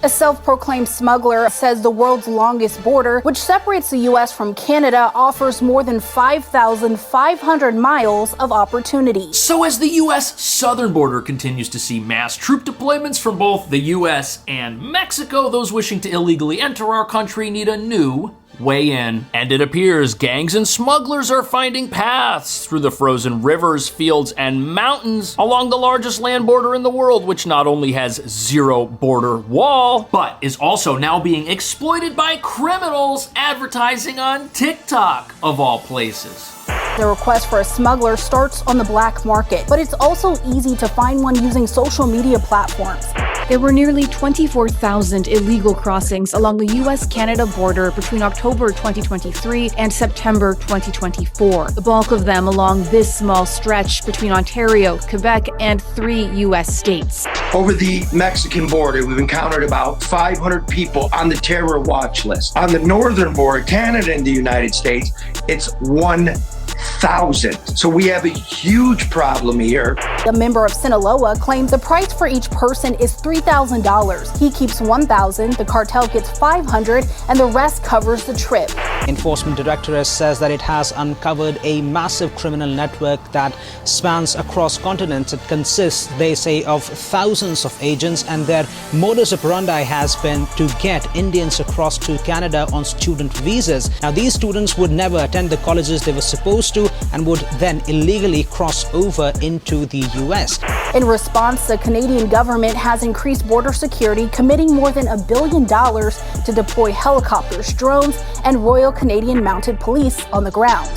A self-proclaimed smuggler says the world's longest border, which separates the U.S. from Canada, offers more than 5,500 miles of opportunity. So as the U.S. southern border continues to see mass troop deployments from both the U.S. and Mexico, those wishing to illegally enter our country need a new way in. And it appears gangs and smugglers are finding paths through the frozen rivers, fields, and mountains along the largest land border in the world, which not only has zero border wall, but is also now being exploited by criminals advertising on TikTok, of all places. The request for a smuggler starts on the black market, but it's also easy to find one using social media platforms. There were nearly 24,000 illegal crossings along the U.S.-Canada border between October 2023 and September 2024. The bulk of them along this small stretch between Ontario, Quebec, and 3 U.S. states. Over the Mexican border, we've encountered about 500 people on the terror watch list. On the northern border, Canada and the United States, it's 1,000. So we have a huge problem here. A member of Sinaloa claimed the price for each person is $3,000. He keeps $1,000, the cartel gets $500, and the rest covers the trip. Enforcement Directorate says that it has uncovered a massive criminal network that spans across continents. It consists, they say, of thousands of agents, and their modus operandi has been to get Indians across to Canada on student visas. Now, these students would never attend the colleges they were supposed to and would then illegally cross over into the U.S. In response, the Canadian government has increased border security, committing more than $1 billion to deploy helicopters, drones, and Royal Canadian Mounted Police on the ground.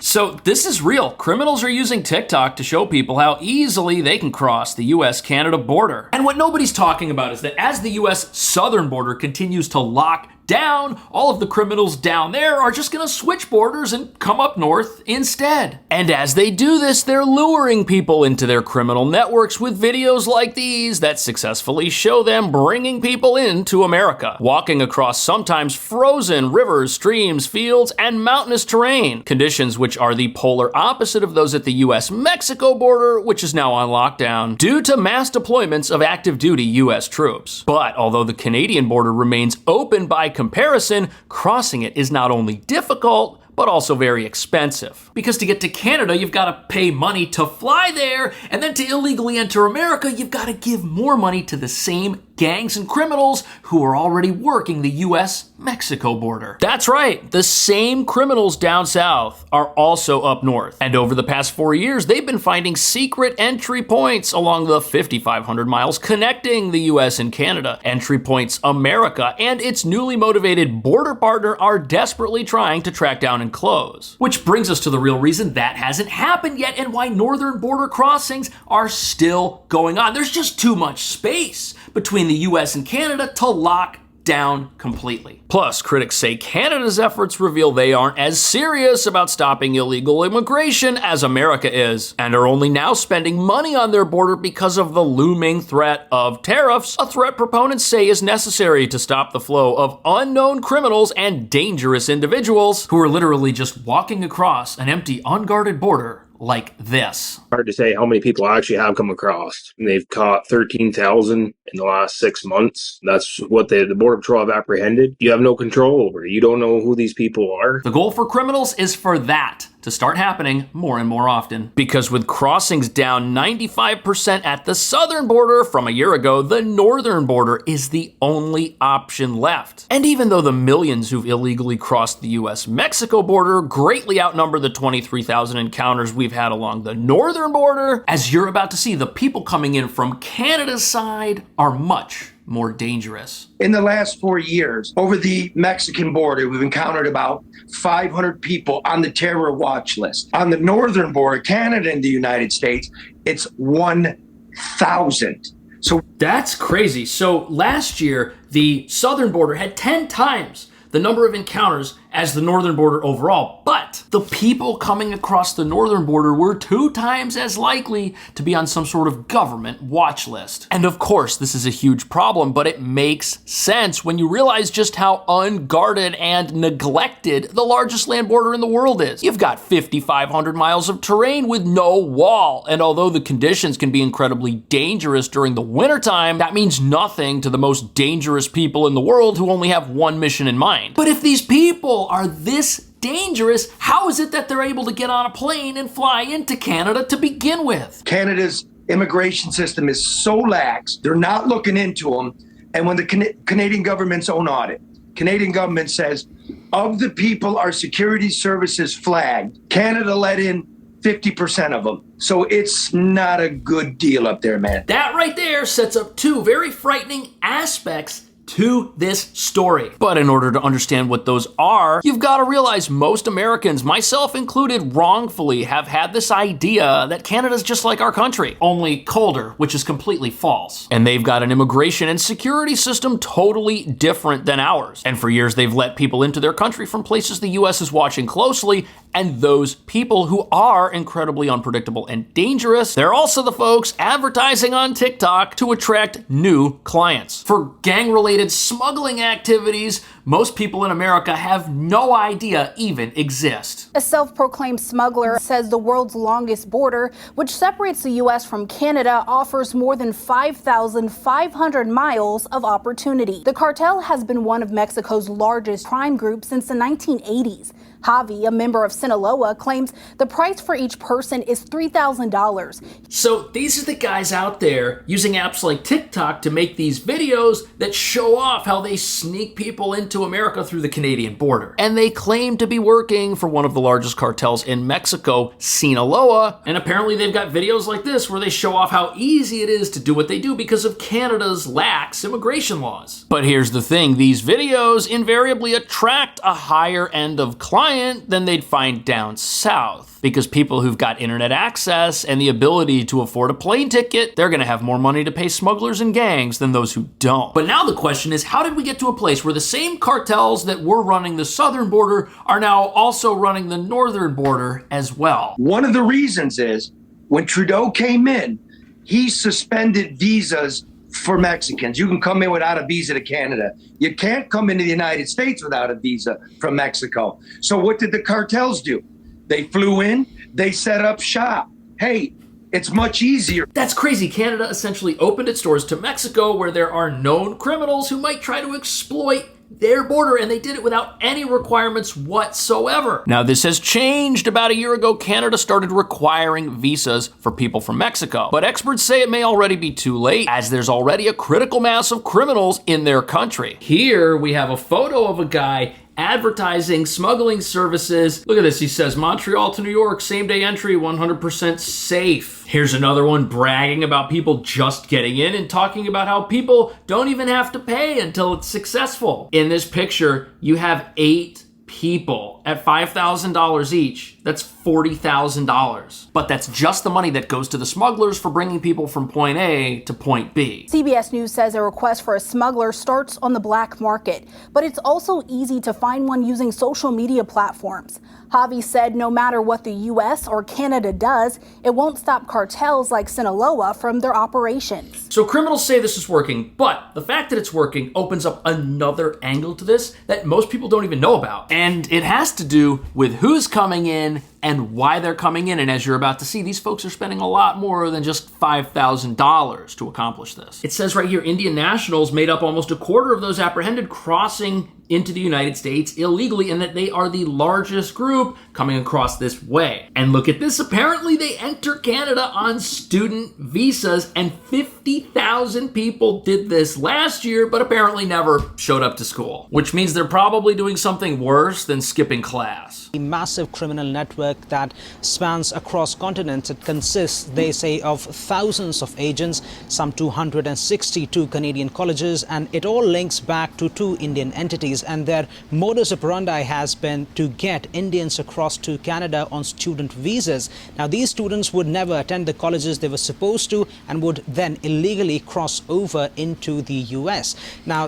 So this is real. Criminals are using TikTok to show people how easily they can cross the US-Canada border. And what nobody's talking about is that as the US southern border continues to lock down, all of the criminals down there are just gonna switch borders and come up north instead. And as they do this, they're luring people into their criminal networks with videos like these that successfully show them bringing people into America, walking across sometimes frozen rivers, streams, fields, and mountainous terrain, conditions which are the polar opposite of those at the US-Mexico border, which is now on lockdown due to mass deployments of active duty US troops. But although the Canadian border remains open by comparison, crossing it is not only difficult, but also very expensive. Because to get to Canada, you've got to pay money to fly there, and then to illegally enter America, you've got to give more money to the same gangs and criminals who are already working the US-Mexico border. That's right, the same criminals down south are also up north. And over the past 4 years, they've been finding secret entry points along the 5,500 miles connecting the US and Canada. Entry points America and its newly motivated border partner are desperately trying to track down and close. Which brings us to the real reason that hasn't happened yet and why northern border crossings are still going on. There's just too much space between the US and Canada to lock down completely. Plus, critics say Canada's efforts reveal they aren't as serious about stopping illegal immigration as America is, and are only now spending money on their border because of the looming threat of tariffs, a threat proponents say is necessary to stop the flow of unknown criminals and dangerous individuals who are literally just walking across an empty, unguarded border like this. Hard to say how many people actually have come across. And they've caught 13,000 in the last 6 months. That's what the Border Patrol have apprehended. You have no control over it. You don't know who these people are. The goal for criminals is for that to start happening more and more often. Because with crossings down 95% at the southern border from a year ago, the northern border is the only option left. And even though the millions who've illegally crossed the US-Mexico border greatly outnumber the 23,000 encounters we've had along the northern border, as you're about to see, the people coming in from Canada's side are much more dangerous. In the last 4 years, over the Mexican border, we've encountered about 500 people on the terror watch list. On the northern border, Canada and the United States, it's 1,000. So that's crazy. So last year, the southern border had 10 times the number of encounters as the northern border overall, but the people coming across the northern border were 2 times as likely to be on some sort of government watch list. And of course, this is a huge problem, but it makes sense when you realize just how unguarded and neglected the largest land border in the world is. You've got 5,500 miles of terrain with no wall, and although the conditions can be incredibly dangerous during the wintertime, that means nothing to the most dangerous people in the world who only have one mission in mind. But if these people are this dangerous, how is it that they're able to get on a plane and fly into Canada to begin with? Canada's immigration system is so lax, they're not looking into them. And when the Canadian government's own audit, Canadian government says, of the people our security services flagged, Canada let in 50% of them. So it's not a good deal up there, man. That right there sets up 2 very frightening aspects to this story. But in order to understand what those are, you've got to realize most Americans, myself included, wrongfully have had this idea that Canada's just like our country, only colder, which is completely false. And they've got an immigration and security system totally different than ours. And for years, they've let people into their country from places the US is watching closely, and those people who are incredibly unpredictable and dangerous, they're also the folks advertising on TikTok to attract new clients. For gang-related smuggling activities, most people in America have no idea even exist. A self-proclaimed smuggler says the world's longest border, which separates the U.S. from Canada, offers more than 5,500 miles of opportunity. The cartel has been one of Mexico's largest crime groups since the 1980s. Javi, a member of Sinaloa, claims the price for each person is $3,000. So these are the guys out there using apps like TikTok to make these videos that show off how they sneak people into America through the Canadian border. And they claim to be working for one of the largest cartels in Mexico, Sinaloa. And apparently they've got videos like this where they show off how easy it is to do what they do because of Canada's lax immigration laws. But here's the thing, these videos invariably attract a higher end of clients than they'd find down south. Because people who've got internet access and the ability to afford a plane ticket, they're gonna have more money to pay smugglers and gangs than those who don't. But now the question is, how did we get to a place where the same cartels that were running the southern border are now also running the northern border as well? One of the reasons is when Trudeau came in, he suspended visas for Mexicans. You can come in without a visa to Canada. You can't come into the United States without a visa from Mexico. So what did the cartels do? They flew in, they set up shop. Hey, it's much easier. That's crazy. Canada essentially opened its doors to Mexico where there are known criminals who might try to exploit their border, and they did it without any requirements whatsoever. Now, this has changed. About a year ago, Canada started requiring visas for people from Mexico. But experts say it may already be too late, as there's already a critical mass of criminals in their country. Here, we have a photo of a guy advertising smuggling services. Look at this. He says, Montreal to New York, same day entry, 100% safe. Here's another one bragging about people just getting in and talking about how people don't even have to pay until it's successful. In this picture, you have 8 people at $5,000 each. That's $40,000. But that's just the money that goes to the smugglers for bringing people from point A to point B. CBS News says a request for a smuggler starts on the black market, but it's also easy to find one using social media platforms. Javi said no matter what the U.S. or Canada does, it won't stop cartels like Sinaloa from their operations. So criminals say this is working, but the fact that it's working opens up another angle to this that most people don't even know about. And it has to do with who's coming in and why they're coming in. And as you're about to see, these folks are spending a lot more than just $5,000 to accomplish this. It says right here, Indian nationals made up almost a quarter of those apprehended crossing into the United States illegally, and that they are the largest group coming across this way. And look at this, apparently they enter Canada on student visas, and 50,000 people did this last year, but apparently never showed up to school, which means they're probably doing something worse than skipping class. A massive criminal network that spans across continents. It consists, they say, of thousands of agents, some 262 Canadian colleges, and it all links back to 2 Indian entities. And their modus operandi has been to get Indians across to Canada on student visas. Now, these students would never attend the colleges they were supposed to and would then illegally cross over into the US. Now,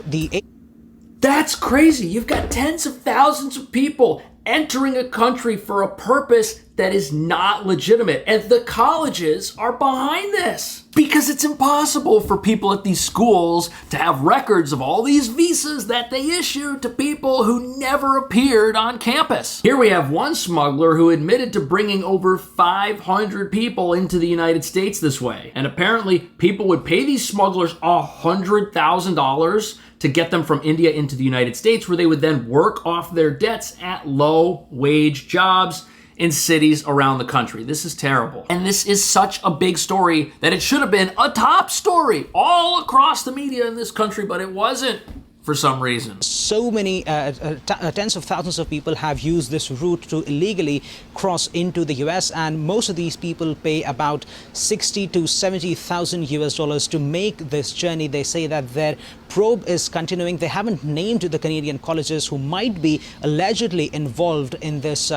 That's crazy. You've got tens of thousands of people entering a country for a purpose that is not legitimate. And the colleges are behind this because it's impossible for people at these schools to have records of all these visas that they issued to people who never appeared on campus. Here we have one smuggler who admitted to bringing over 500 people into the United States this way. And apparently people would pay these smugglers $100,000 to get them from India into the United States, where they would then work off their debts at low-wage jobs in cities around the country. This is terrible. And this is such a big story that it should have been a top story all across the media in this country, but it wasn't for some reason. So many tens of thousands of people have used this route to illegally cross into the US, and most of these people pay about 60 to 70,000 US dollars to make this journey. They say that their probe is continuing. They haven't named the Canadian colleges who might be allegedly involved in this.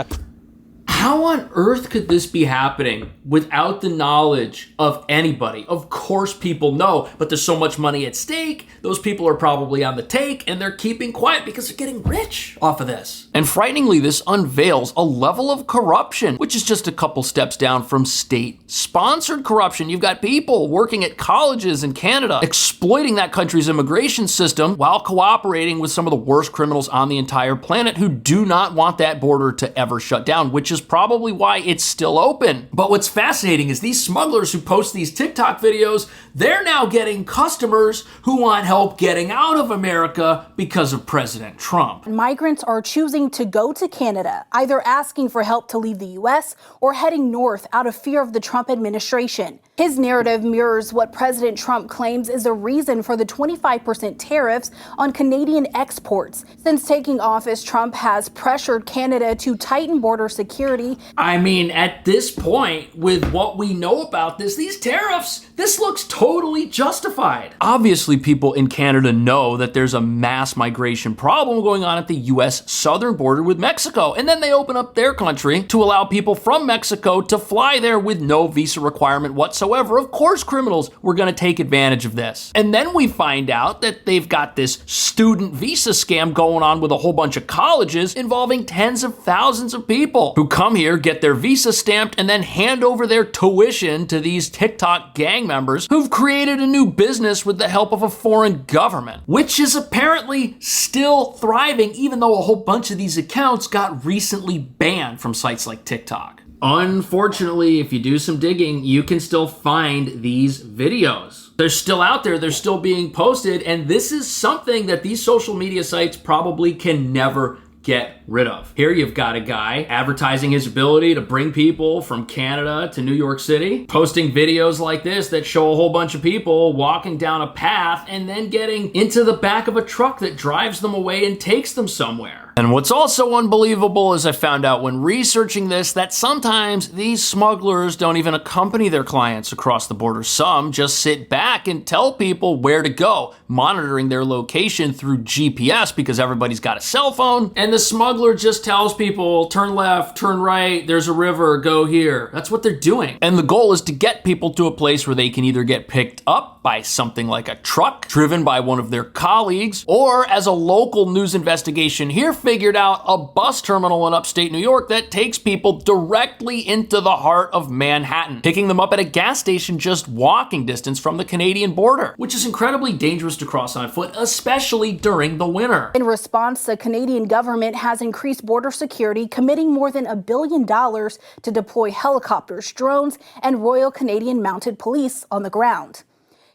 How on earth could this be happening without the knowledge of anybody? Of course people know, but there's so much money at stake. Those people are probably on the take and they're keeping quiet because they're getting rich off of this. And frighteningly, this unveils a level of corruption, which is just a couple steps down from state-sponsored corruption. You've got people working at colleges in Canada, exploiting that country's immigration system while cooperating with some of the worst criminals on the entire planet who do not want that border to ever shut down, which is probably why it's still open. But what's fascinating is these smugglers who post these TikTok videos, they're now getting customers who want help getting out of America because of President Trump. Migrants are choosing to go to Canada, either asking for help to leave the U.S. or heading north out of fear of the Trump administration. His narrative mirrors what President Trump claims is a reason for the 25% tariffs on Canadian exports. Since taking office, Trump has pressured Canada to tighten border security. I mean, at this point, with what we know about this, these tariffs, this looks totally justified. Obviously, people in Canada know that there's a mass migration problem going on at the U.S. southern border with Mexico, and then they open up their country to allow people from Mexico to fly there with no visa requirement whatsoever. Of course, criminals were going to take advantage of this. And then we find out that they've got this student visa scam going on with a whole bunch of colleges involving tens of thousands of people who come here, get their visa stamped, and then hand over their tuition to these TikTok gang members who've created a new business with the help of a foreign government, which is apparently still thriving, even though a whole bunch of these accounts got recently banned from sites like TikTok. Unfortunately, if you do some digging, you can still find these videos. They're still out there, they're still being posted, and this is something that these social media sites probably can never get rid of. Here you've got a guy advertising his ability to bring people from Canada to New York City, posting videos like this that show a whole bunch of people walking down a path and then getting into the back of a truck that drives them away and takes them somewhere. And what's also unbelievable is I found out when researching this that sometimes these smugglers don't even accompany their clients across the border. Some just sit back and tell people where to go, monitoring their location through GPS because everybody's got a cell phone, and the smuggler just tells people, turn left, turn right, there's a river, go here. That's what they're doing. And the goal is to get people to a place where they can either get picked up by something like a truck driven by one of their colleagues, or as a local news investigation here figured out, a bus terminal in upstate New York that takes people directly into the heart of Manhattan, picking them up at a gas station just walking distance from the Canadian border, which is incredibly dangerous to cross on foot, especially during the winter. In response, the Canadian government has increased border security, committing more than $1 billion to deploy helicopters, drones, and Royal Canadian Mounted Police on the ground.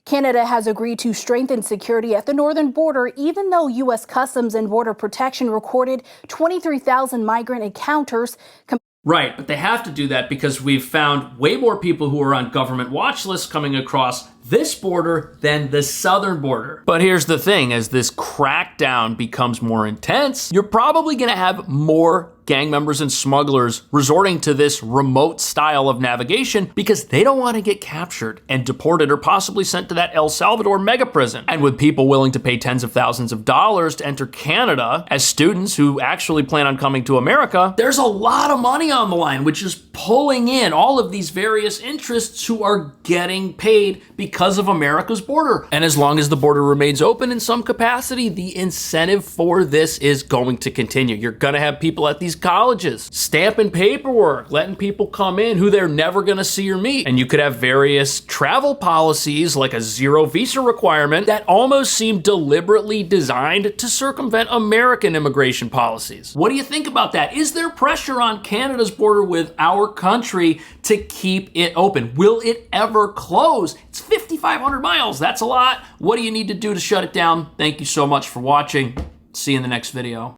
Canada has agreed to strengthen security at the northern border, even though U.S. Customs and Border Protection recorded 23,000 migrant encounters. Right, but they have to do that because we've found way more people who are on government watch lists coming across this border than the southern border. But here's the thing, as this crackdown becomes more intense, you're probably gonna have more gang members and smugglers resorting to this remote style of navigation because they don't want to get captured and deported or possibly sent to that El Salvador mega prison. And with people willing to pay tens of thousands of dollars to enter Canada as students who actually plan on coming to America, there's a lot of money on the line, which is pulling in all of these various interests who are getting paid because because of America's border. And as long as the border remains open in some capacity, the incentive for this is going to continue. You're gonna have people at these colleges stamping paperwork, letting people come in who they're never gonna see or meet. And you could have various travel policies like a zero visa requirement that almost seem deliberately designed to circumvent American immigration policies. What do you think about that? Is there pressure on Canada's border with our country to keep it open? Will it ever close? It's 5,500 miles. That's a lot. What do you need to do to shut it down? Thank you so much for watching. See you in the next video.